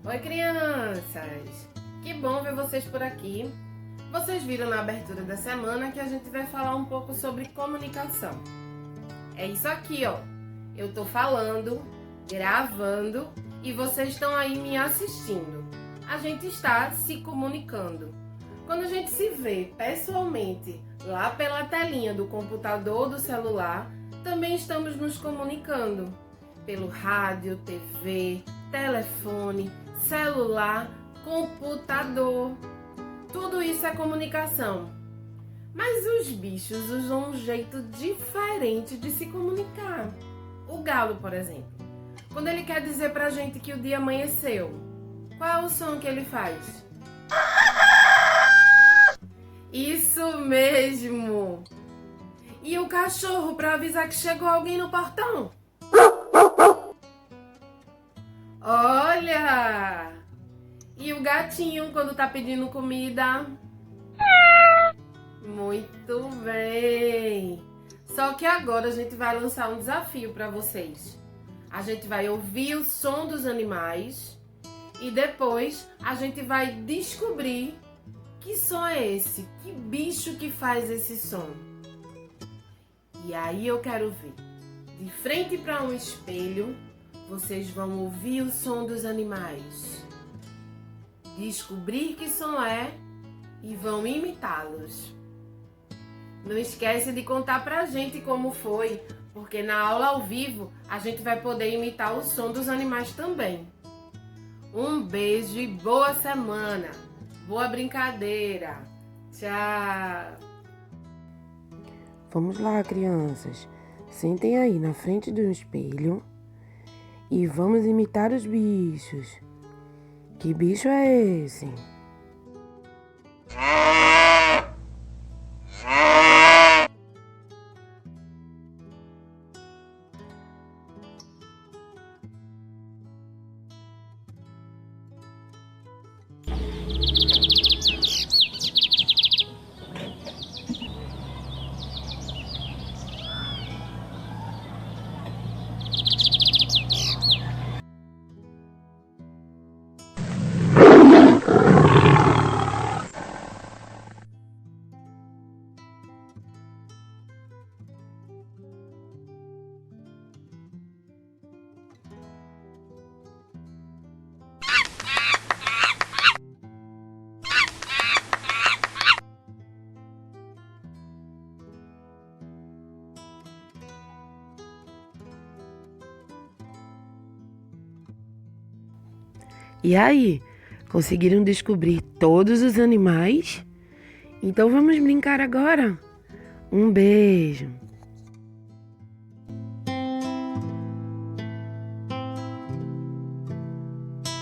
Oi, crianças! Que bom ver vocês por aqui. Vocês viram na abertura da semana que a gente vai falar um pouco sobre comunicação. É isso aqui, ó. Eu tô falando, gravando e vocês estão aí me assistindo. A gente está se comunicando. Quando a gente se vê pessoalmente lá pela telinha do computador ou do celular, também estamos nos comunicando pelo rádio, TV, telefone, celular, computador. Tudo isso é comunicação. Mas os bichos usam um jeito diferente de se comunicar. O galo, por exemplo, quando ele quer dizer pra gente que o dia amanheceu, qual é o som que ele faz? Isso mesmo! E o cachorro para avisar que chegou alguém no portão? Olha! E o gatinho quando tá pedindo comida? Muito bem! Só que agora a gente vai lançar um desafio para vocês. A gente vai ouvir o som dos animais e depois a gente vai descobrir que som é esse, que bicho que faz esse som. E aí eu quero ver, de frente para um espelho, vocês vão ouvir o som dos animais, descobrir que som é e vão imitá-los. Não esquece de contar pra gente como foi, porque na aula ao vivo a gente vai poder imitar o som dos animais também. Um beijo e boa semana! Boa brincadeira! Tchau! Vamos lá, crianças. Sentem aí na frente de um espelho e vamos imitar os bichos. Que bicho é esse? E aí, conseguiram descobrir todos os animais? Então vamos brincar agora? Um beijo!